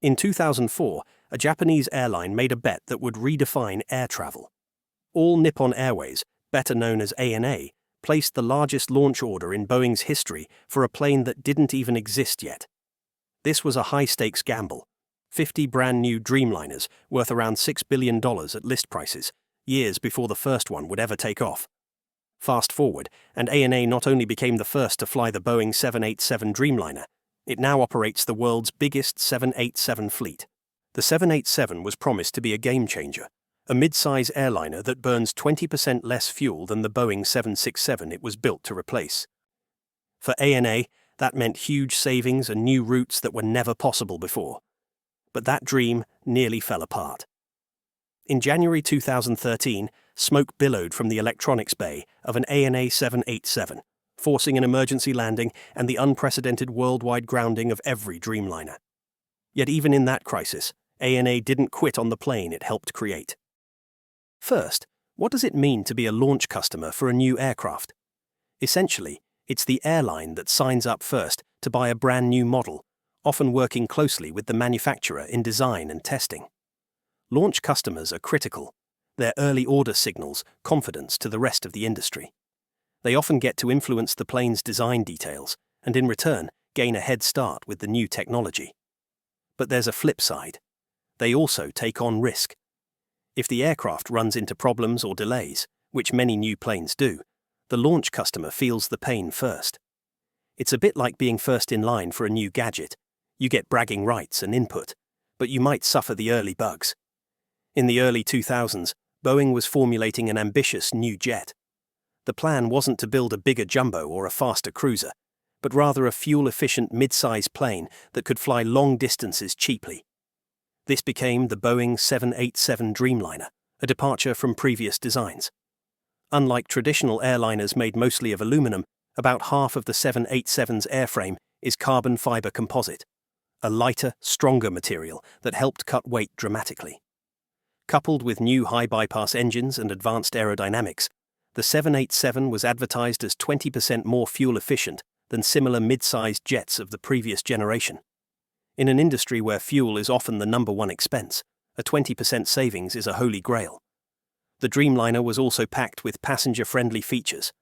In 2004, a Japanese airline made a bet that would redefine air travel. All Nippon Airways, better known as ANA, placed the largest launch order in Boeing's history for a plane that didn't even exist yet. This was a high-stakes gamble. 50 brand-new Dreamliners, worth around $6 billion at list prices, years before the first one would ever take off. Fast forward, and ANA not only became the first to fly the Boeing 787 Dreamliner, it now operates the world's biggest 787 fleet. The 787 was promised to be a game-changer, a mid-size airliner that burns 20% less fuel than the Boeing 767 it was built to replace. For ANA, that meant huge savings and new routes that were never possible before. But that dream nearly fell apart. In January 2013, smoke billowed from the electronics bay of an ANA 787, forcing an emergency landing and the unprecedented worldwide grounding of every Dreamliner. Yet even in that crisis, ANA didn't quit on the plane it helped create. First, what does it mean to be a launch customer for a new aircraft? Essentially, it's the airline that signs up first to buy a brand new model, often working closely with the manufacturer in design and testing. Launch customers are critical. Their early order signals confidence to the rest of the industry. They often get to influence the plane's design details and in return gain a head start with the new technology. But there's a flip side. They also take on risk. If the aircraft runs into problems or delays, which many new planes do, the launch customer feels the pain first. It's a bit like being first in line for a new gadget. You get bragging rights and input, but you might suffer the early bugs. In the early 2000s, Boeing was formulating an ambitious new jet. The plan wasn't to build a bigger jumbo or a faster cruiser, but rather a fuel-efficient mid-size plane that could fly long distances cheaply. This became the Boeing 787 Dreamliner, a departure from previous designs. Unlike traditional airliners made mostly of aluminum, about half of the 787's airframe is carbon fiber composite, a lighter, stronger material that helped cut weight dramatically. Coupled with new high-bypass engines and advanced aerodynamics, the 787 was advertised as 20% more fuel-efficient than similar mid-sized jets of the previous generation. In an industry where fuel is often the number one expense, a 20% savings is a holy grail. The Dreamliner was also packed with passenger-friendly features,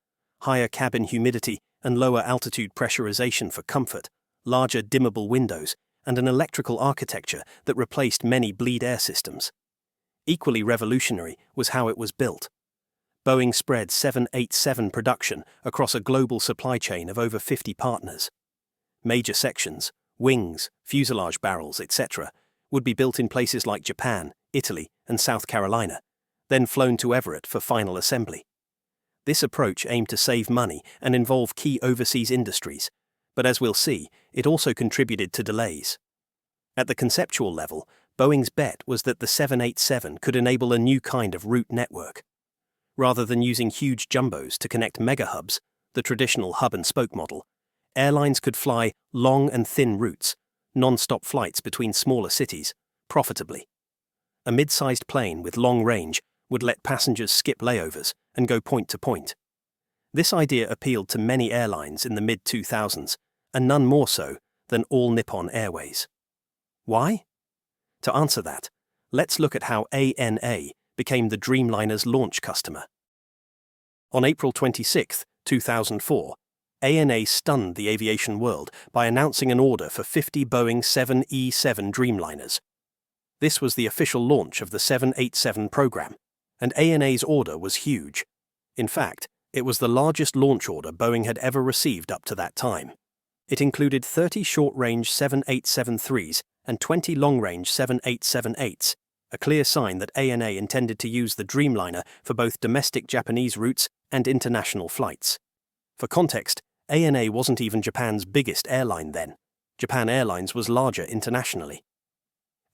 higher cabin humidity and lower altitude pressurization for comfort, larger dimmable windows, and an electrical architecture that replaced many bleed air systems. Equally revolutionary was how it was built. Boeing spread 787 production across a global supply chain of over 50 partners. Major sections, wings, fuselage barrels, etc., would be built in places like Japan, Italy, and South Carolina, then flown to Everett for final assembly. This approach aimed to save money and involve key overseas industries, but as we'll see, it also contributed to delays. At the conceptual level, Boeing's bet was that the 787 could enable a new kind of route network. Rather than using huge jumbos to connect mega-hubs, the traditional hub-and-spoke model, airlines could fly long and thin routes, non-stop flights between smaller cities, profitably. A mid-sized plane with long range would let passengers skip layovers and go point to point. This idea appealed to many airlines in the mid-2000s, and none more so than All Nippon Airways. Why? To answer that, let's look at how ANA became the Dreamliner's launch customer. On April 26, 2004, ANA stunned the aviation world by announcing an order for 50 Boeing 787 Dreamliners. This was the official launch of the 787 program, and ANA's order was huge. In fact, it was the largest launch order Boeing had ever received up to that time. It included 30 short-range 787-3s and 20 long-range 787-8s, a clear sign that ANA intended to use the Dreamliner for both domestic Japanese routes and international flights. For context, ANA wasn't even Japan's biggest airline then. Japan Airlines was larger internationally.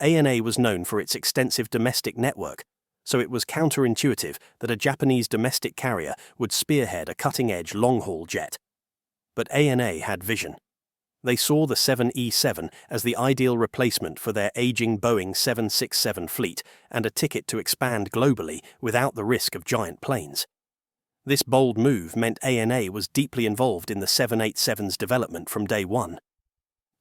ANA was known for its extensive domestic network, so it was counterintuitive that a Japanese domestic carrier would spearhead a cutting-edge long-haul jet. But ANA had vision. They saw the 787 as the ideal replacement for their aging Boeing 767 fleet and a ticket to expand globally without the risk of giant planes. This bold move meant ANA was deeply involved in the 787's development from day one.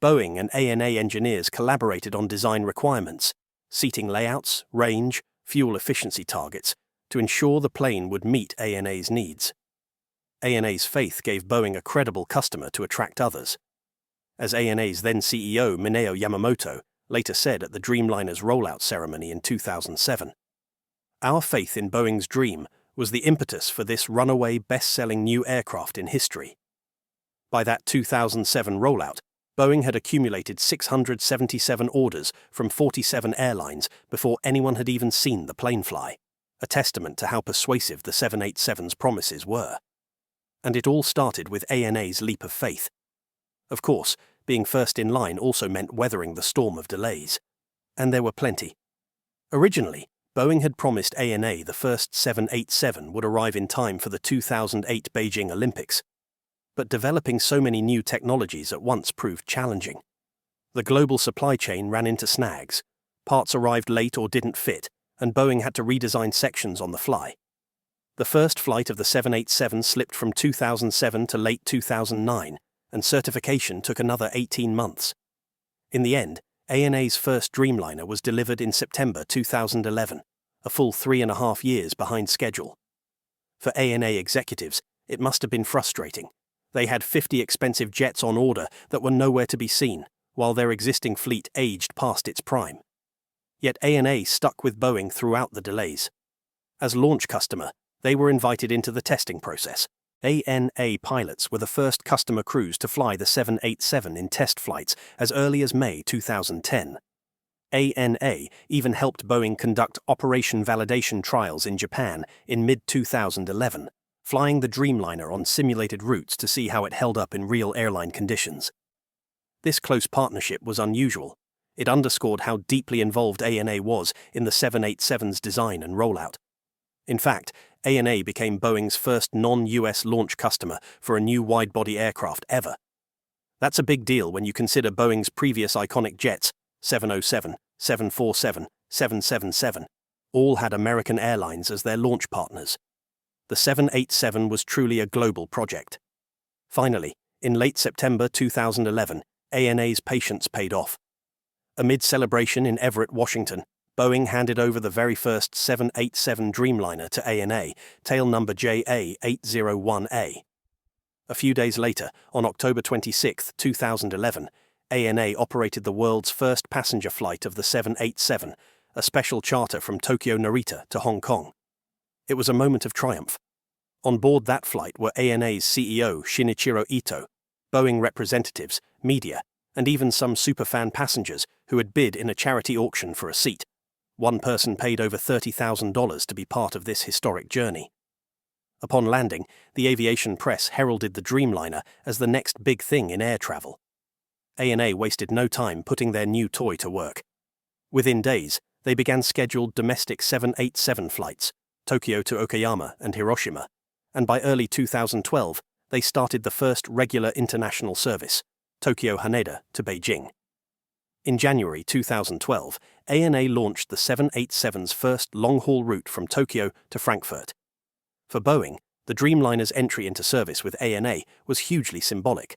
Boeing and ANA engineers collaborated on design requirements, seating layouts, range, fuel efficiency targets, to ensure the plane would meet ANA's needs. ANA's faith gave Boeing a credible customer to attract others. As ANA's then CEO Mineo Yamamoto later said at the Dreamliner's rollout ceremony in 2007, "Our faith in Boeing's dream was the impetus for this runaway best-selling new aircraft in history." By that 2007 rollout, Boeing had accumulated 677 orders from 47 airlines before anyone had even seen the plane fly, a testament to how persuasive the 787's promises were. And it all started with ANA's leap of faith. Of course, being first in line also meant weathering the storm of delays. And there were plenty. Originally, Boeing had promised ANA the first 787 would arrive in time for the 2008 Beijing Olympics. But developing so many new technologies at once proved challenging. The global supply chain ran into snags, parts arrived late or didn't fit, and Boeing had to redesign sections on the fly. The first flight of the 787 slipped from 2007 to late 2009, and certification took another 18 months. In the end, ANA's first Dreamliner was delivered in September 2011, a full 3.5 years behind schedule. For ANA executives, it must have been frustrating. They had 50 expensive jets on order that were nowhere to be seen, while their existing fleet aged past its prime. Yet ANA stuck with Boeing throughout the delays. As launch customer, they were invited into the testing process. ANA pilots were the first customer crews to fly the 787 in test flights as early as May 2010. ANA even helped Boeing conduct operation validation trials in Japan in mid-2011. Flying the Dreamliner on simulated routes to see how it held up in real airline conditions. This close partnership was unusual. It underscored how deeply involved ANA was in the 787's design and rollout. In fact, ANA became Boeing's first non-US launch customer for a new wide-body aircraft ever. That's a big deal when you consider Boeing's previous iconic jets, 707, 747, 777, all had American Airlines as their launch partners. The 787 was truly a global project. Finally, in late September 2011, ANA's patience paid off. Amid celebration in Everett, Washington, Boeing handed over the very first 787 Dreamliner to ANA, tail number JA801A. A few days later, on October 26, 2011, ANA operated the world's first passenger flight of the 787, a special charter from Tokyo Narita to Hong Kong. It was a moment of triumph. On board that flight were ANA's CEO Shinichiro Ito, Boeing representatives, media, and even some superfan passengers who had bid in a charity auction for a seat. One person paid over $30,000 to be part of this historic journey. Upon landing, the aviation press heralded the Dreamliner as the next big thing in air travel. ANA wasted no time putting their new toy to work. Within days, they began scheduled domestic 787 flights, Tokyo to Okayama and Hiroshima, and by early 2012, they started the first regular international service, Tokyo Haneda to Beijing. In January 2012, ANA launched the 787's first long-haul route from Tokyo to Frankfurt. For Boeing, the Dreamliner's entry into service with ANA was hugely symbolic,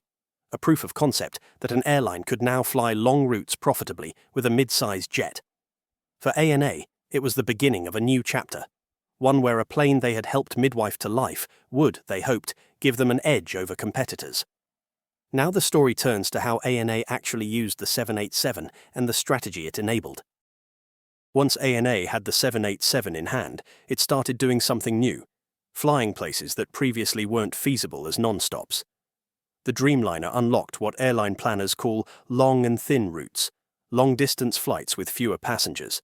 a proof of concept that an airline could now fly long routes profitably with a mid-sized jet. For ANA, it was the beginning of a new chapter, one where a plane they had helped midwife to life would, they hoped, give them an edge over competitors. Now the story turns to how ANA actually used the 787 and the strategy it enabled. Once ANA had the 787 in hand, it started doing something new, flying places that previously weren't feasible as non-stops. The Dreamliner unlocked what airline planners call long and thin routes, long-distance flights with fewer passengers.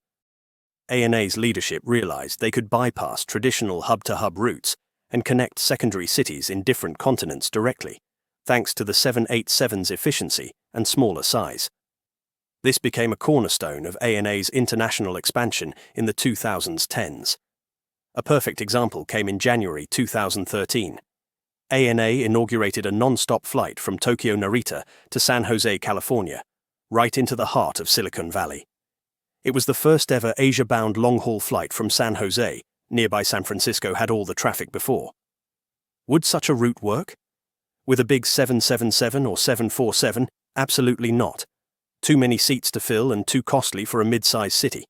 ANA's leadership realized they could bypass traditional hub-to-hub routes and connect secondary cities in different continents directly, thanks to the 787's efficiency and smaller size. This became a cornerstone of ANA's international expansion in the 2010s. A perfect example came in January 2013. ANA inaugurated a non-stop flight from Tokyo Narita to San Jose, California, right into the heart of Silicon Valley. It was the first ever Asia-bound long-haul flight from San Jose. Nearby San Francisco had all the traffic before. Would such a route work? With a big 777 or 747, Absolutely not. Too many seats to fill and too costly for a mid-sized city.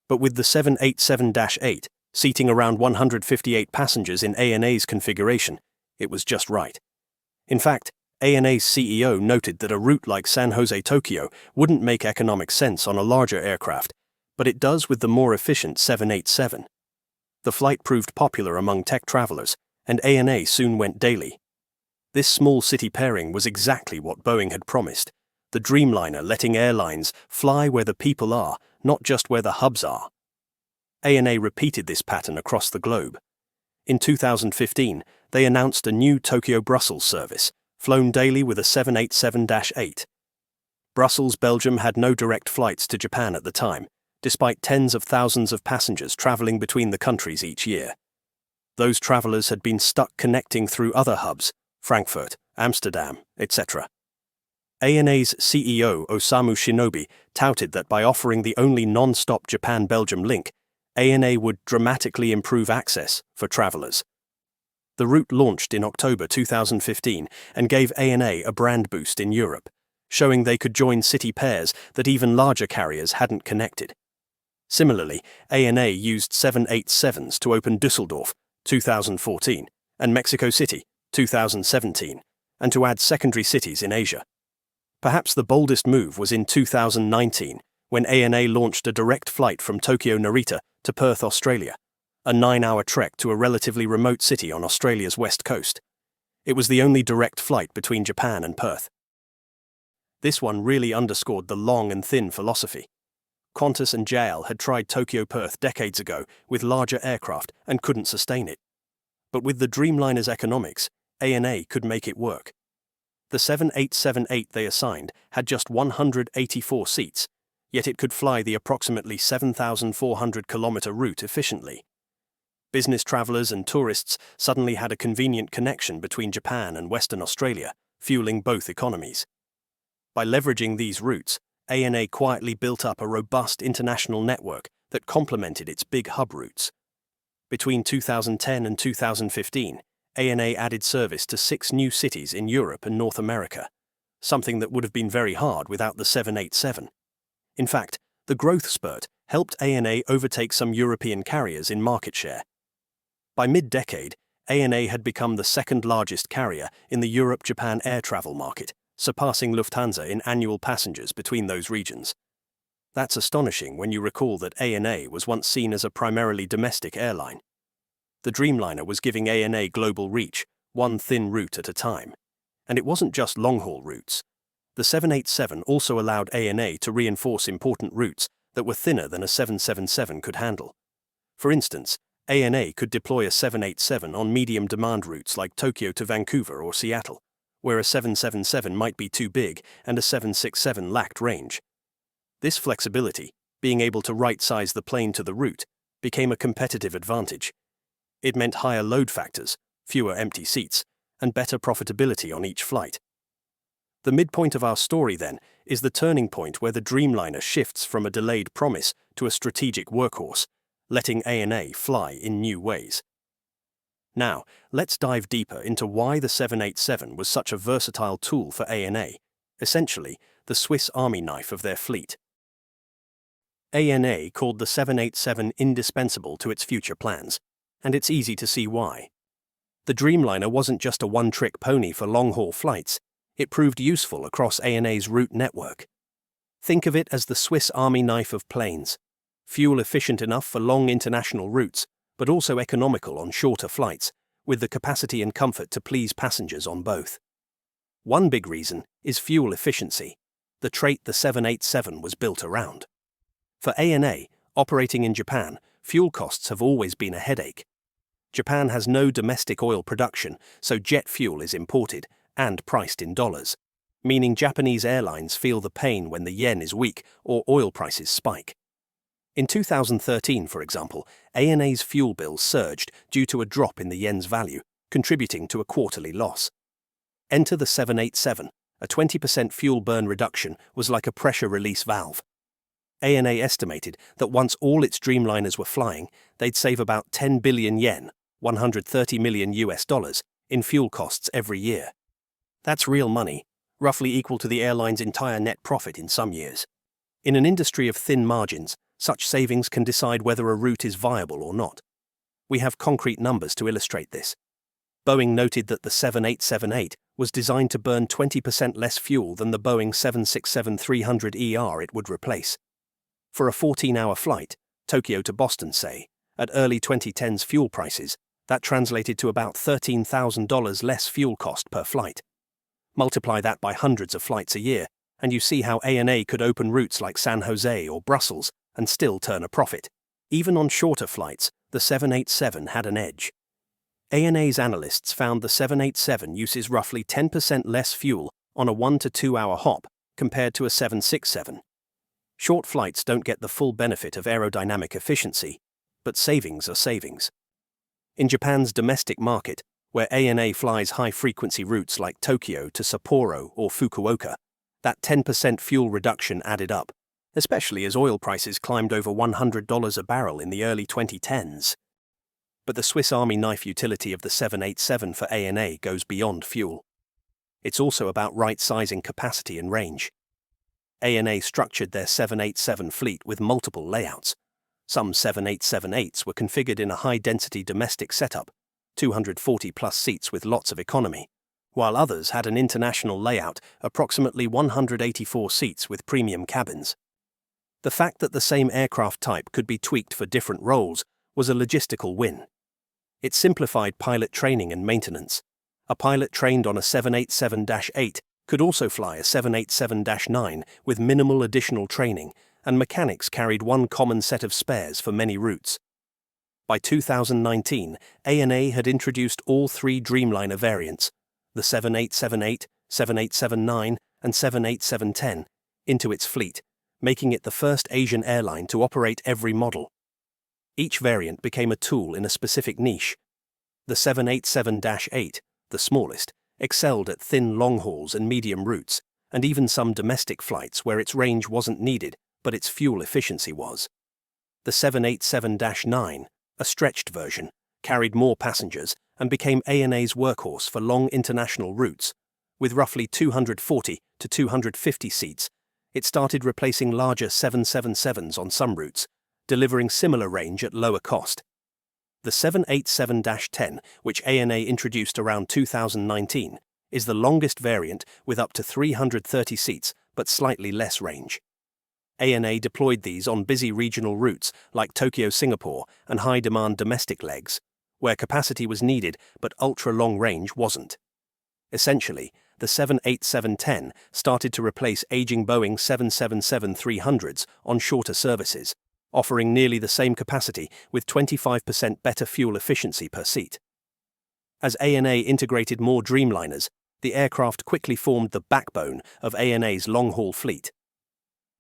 But with the 787-8, seating around 158 passengers in ANA's configuration, it was just right. In fact, ANA's CEO noted that a route like San Jose-Tokyo wouldn't make economic sense on a larger aircraft, but it does with the more efficient 787. The flight proved popular among tech travelers, and ANA soon went daily. This small city pairing was exactly what Boeing had promised, the Dreamliner letting airlines fly where the people are, not just where the hubs are. ANA repeated this pattern across the globe. In 2015, they announced a new Tokyo-Brussels service, flown daily with a 787-8. Brussels, Belgium had no direct flights to Japan at the time, despite tens of thousands of passengers traveling between the countries each year. Those travelers had been stuck connecting through other hubs, Frankfurt, Amsterdam, etc. ANA's CEO Osamu Shinobi touted that by offering the only non-stop Japan-Belgium link, ANA would dramatically improve access for travelers. The route launched in October 2015 and gave ANA a brand boost in Europe, showing they could join city pairs that even larger carriers hadn't connected. Similarly, ANA used 787s to open Düsseldorf, 2014, and Mexico City, 2017, and to add secondary cities in Asia. Perhaps the boldest move was in 2019, when ANA launched a direct flight from Tokyo Narita to Perth, Australia, a 9-hour trek to a relatively remote city on Australia's west coast. It was the only direct flight between Japan and Perth. This one really underscored the long and thin philosophy. Qantas and JAL had tried Tokyo-Perth decades ago with larger aircraft and couldn't sustain it. But with the Dreamliner's economics, ANA could make it work. The 787-8 they assigned had just 184 seats, yet it could fly the approximately 7,400-kilometer route efficiently. Business travelers and tourists suddenly had a convenient connection between Japan and Western Australia, fueling both economies. By leveraging these routes, ANA quietly built up a robust international network that complemented its big hub routes. Between 2010 and 2015, ANA added service to 6 new cities in Europe and North America, something that would have been very hard without the 787. In fact, the growth spurt helped ANA overtake some European carriers in market share. By mid-decade, ANA had become the second-largest carrier in the Europe-Japan air travel market, surpassing Lufthansa in annual passengers between those regions. That's astonishing when you recall that ANA was once seen as a primarily domestic airline. The Dreamliner was giving ANA global reach, one thin route at a time. And it wasn't just long-haul routes. The 787 also allowed ANA to reinforce important routes that were thinner than a 777 could handle. For instance, ANA could deploy a 787 on medium-demand routes like Tokyo to Vancouver or Seattle, where a 777 might be too big and a 767 lacked range. This flexibility, being able to right-size the plane to the route, became a competitive advantage. It meant higher load factors, fewer empty seats, and better profitability on each flight. The midpoint of our story, then, is the turning point where the Dreamliner shifts from a delayed promise to a strategic workhorse, letting ANA fly in new ways. Now, let's dive deeper into why the 787 was such a versatile tool for ANA, essentially the Swiss Army knife of their fleet. ANA called the 787 indispensable to its future plans, and it's easy to see why. The Dreamliner wasn't just a one-trick pony for long-haul flights, it proved useful across ANA's route network. Think of it as the Swiss Army knife of planes, fuel efficient enough for long international routes, but also economical on shorter flights, with the capacity and comfort to please passengers on both. One big reason is fuel efficiency, the trait the 787 was built around. For ANA, operating in Japan, fuel costs have always been a headache. Japan has no domestic oil production, so jet fuel is imported and priced in dollars, meaning Japanese airlines feel the pain when the yen is weak or oil prices spike. In 2013, for example, ANA's fuel bill surged due to a drop in the yen's value, contributing to a quarterly loss. Enter the 787. A 20% fuel burn reduction was like a pressure release valve. ANA estimated that once all its Dreamliners were flying, they'd save about 10 billion yen, $130 million, in fuel costs every year. That's real money, roughly equal to the airline's entire net profit in some years. In an industry of thin margins, such savings can decide whether a route is viable or not. We have concrete numbers to illustrate this. Boeing noted that the 7878 was designed to burn 20% less fuel than the Boeing 767-300ER it would replace. For a 14-hour flight, Tokyo to Boston say, at early 2010s fuel prices, that translated to about $13,000 less fuel cost per flight. Multiply that by hundreds of flights a year, and you see how ANA could open routes like San Jose or Brussels and still turn a profit. Even on shorter flights, the 787 had an edge. ANA's analysts found the 787 uses roughly 10% less fuel on a 1 to 2 hour hop compared to a 767. Short flights don't get the full benefit of aerodynamic efficiency, but savings are savings. In Japan's domestic market, where ANA flies high-frequency routes like Tokyo to Sapporo or Fukuoka, that 10% fuel reduction added up, especially as oil prices climbed over $100 a barrel in the early 2010s. But the Swiss Army knife utility of the 787 for ANA goes beyond fuel. It's also about right-sizing capacity and range. ANA structured their 787 fleet with multiple layouts. Some 787-8s were configured in a high-density domestic setup, 240-plus seats with lots of economy, while others had an international layout, approximately 184 seats with premium cabins. The fact that the same aircraft type could be tweaked for different roles was a logistical win. It simplified pilot training and maintenance. A pilot trained on a 787-8 could also fly a 787-9 with minimal additional training, and mechanics carried one common set of spares for many routes. By 2019, ANA had introduced all three Dreamliner variants, the 7878, 7879, and 787-10, into its fleet, making it the first Asian airline to operate every model. Each variant became a tool in a specific niche. The 787-8, the smallest, excelled at thin long hauls and medium routes, and even some domestic flights where its range wasn't needed, but its fuel efficiency was. The 787-9, a stretched version, carried more passengers and became ANA's workhorse for long international routes. With roughly 240 to 250 seats, it started replacing larger 777s on some routes, delivering similar range at lower cost. The 787-10, which ANA introduced around 2019, is the longest variant with up to 330 seats but slightly less range. ANA deployed these on busy regional routes like Tokyo-Singapore and high-demand domestic legs, where capacity was needed but ultra-long range wasn't. Essentially, the 787-10 started to replace aging Boeing 777-300s on shorter services, offering nearly the same capacity with 25% better fuel efficiency per seat. As ANA integrated more Dreamliners, the aircraft quickly formed the backbone of ANA's long-haul fleet.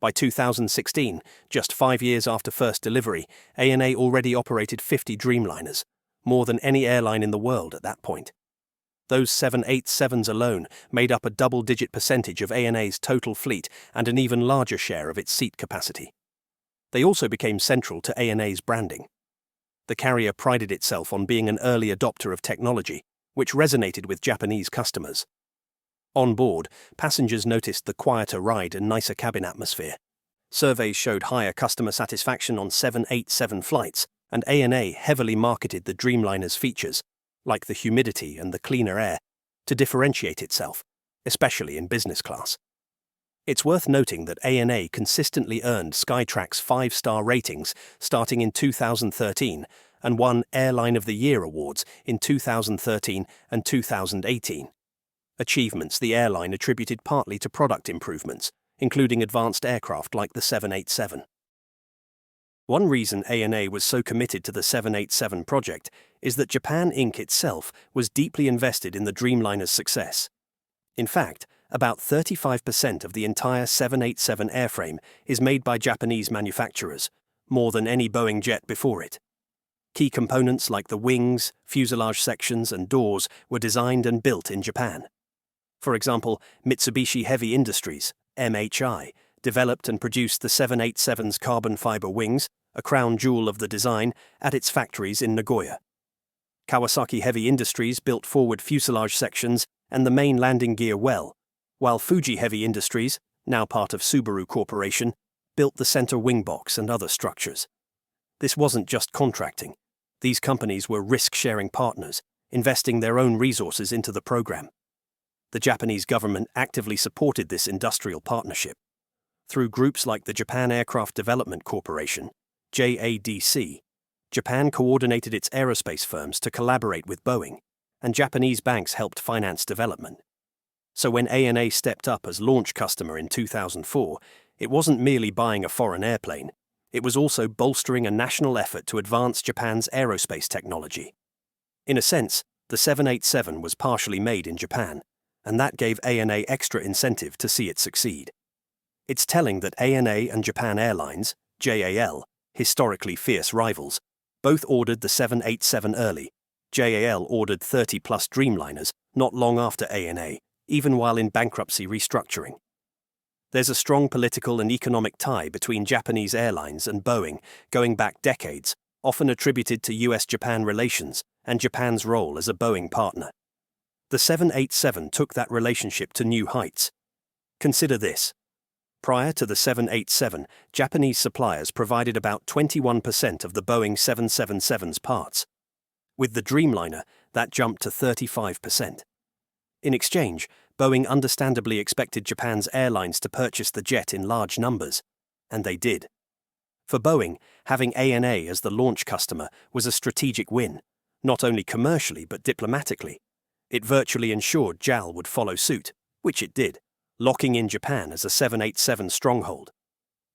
By 2016, just 5 years after first delivery, ANA already operated 50 Dreamliners, more than any airline in the world at that point. Those 787s alone made up a double-digit percentage of ANA's total fleet and an even larger share of its seat capacity. They also became central to ANA's branding. The carrier prided itself on being an early adopter of technology, which resonated with Japanese customers. On board, passengers noticed the quieter ride and nicer cabin atmosphere. Surveys showed higher customer satisfaction on 787 flights, and ANA heavily marketed the Dreamliner's features, like the humidity and the cleaner air, to differentiate itself, especially in business class. It's worth noting that ANA consistently earned Skytrax 5-star ratings starting in 2013 and won Airline of the Year awards in 2013 and 2018. Achievements the airline attributed partly to product improvements, including advanced aircraft like the 787. One reason ANA was so committed to the 787 project is that Japan Inc. itself was deeply invested in the Dreamliner's success. In fact, about 35% of the entire 787 airframe is made by Japanese manufacturers, more than any Boeing jet before it. Key components like the wings, fuselage sections, and doors were designed and built in Japan. For example, Mitsubishi Heavy Industries, MHI, developed and produced the 787's carbon fiber wings, a crown jewel of the design, at its factories in Nagoya. Kawasaki Heavy Industries built forward fuselage sections and the main landing gear well, while Fuji Heavy Industries, now part of Subaru Corporation, built the center wing box and other structures. This wasn't just contracting. These companies were risk-sharing partners, investing their own resources into the program. The Japanese government actively supported this industrial partnership. Through groups like the Japan Aircraft Development Corporation, JADC, Japan coordinated its aerospace firms to collaborate with Boeing, and Japanese banks helped finance development. So when ANA stepped up as launch customer in 2004, it wasn't merely buying a foreign airplane, it was also bolstering a national effort to advance Japan's aerospace technology. In a sense, the 787 was partially made in Japan, and that gave ANA extra incentive to see it succeed. It's telling that ANA and Japan Airlines, JAL, historically fierce rivals, both ordered the 787 early. JAL ordered 30-plus Dreamliners not long after ANA, even while in bankruptcy restructuring. There's a strong political and economic tie between Japanese airlines and Boeing going back decades, often attributed to US-Japan relations and Japan's role as a Boeing partner. The 787 took that relationship to new heights. Consider this. Prior to the 787, Japanese suppliers provided about 21% of the Boeing 777's parts. With the Dreamliner, that jumped to 35%. In exchange, Boeing understandably expected Japan's airlines to purchase the jet in large numbers, and they did. For Boeing, having ANA as the launch customer was a strategic win, not only commercially but diplomatically. It virtually ensured JAL would follow suit, which it did, locking in Japan as a 787 stronghold.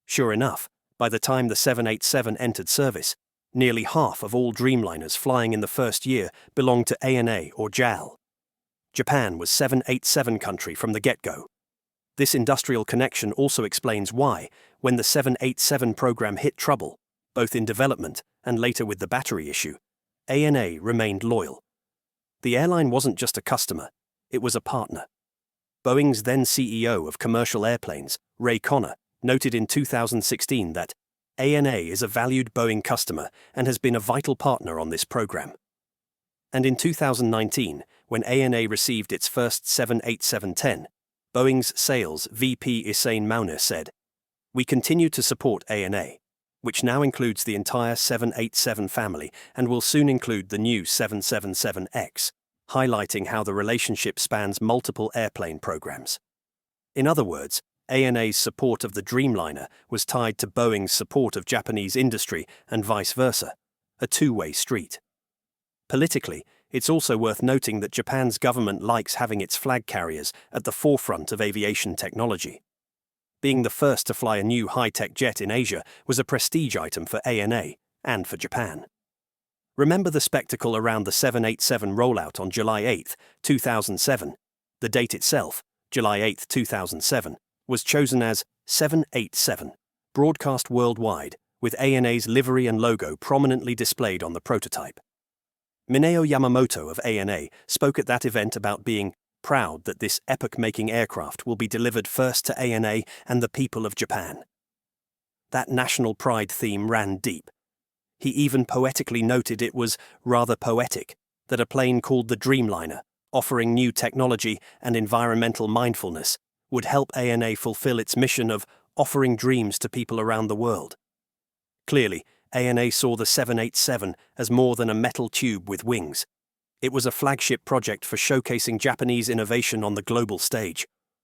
Sure enough, by the time the 787 entered service, nearly half of all Dreamliners flying in the first year belonged to ANA or JAL. Japan was 787 country from the get-go. This industrial connection also explains why, when the 787 program hit trouble, both in development and later with the battery issue, ANA remained loyal. The airline wasn't just a customer, it was a partner. Boeing's then CEO of commercial airplanes, Ray Conner, noted in 2016 that ANA is a valued Boeing customer and has been a vital partner on this program. And in 2019, when ANA received its first 787-10, Boeing's sales VP Isain Mauner said, "We continue to support ANA, which now includes the entire 787 family and will soon include the new 777X, highlighting how the relationship spans multiple airplane programs." In other words, ANA's support of the Dreamliner was tied to Boeing's support of Japanese industry and vice versa, a two-way street. Politically, it's also worth noting that Japan's government likes having its flag carriers at the forefront of aviation technology. Being the first to fly a new high-tech jet in Asia was a prestige item for ANA and for Japan. Remember the spectacle around the 787 rollout on July 8, 2007. The date itself, July 8, 2007, was chosen as 787, broadcast worldwide, with ANA's livery and logo prominently displayed on the prototype. Mineo Yamamoto of ANA spoke at that event about being proud that this epoch-making aircraft will be delivered first to ANA and the people of Japan. That national pride theme ran deep. He even poetically noted it was rather poetic that a plane called the Dreamliner, offering new technology and environmental mindfulness, would help ANA fulfill its mission of offering dreams to people around the world. Clearly, ANA saw the 787 as more than a metal tube with wings. It was a flagship project for showcasing Japanese innovation on the global stage.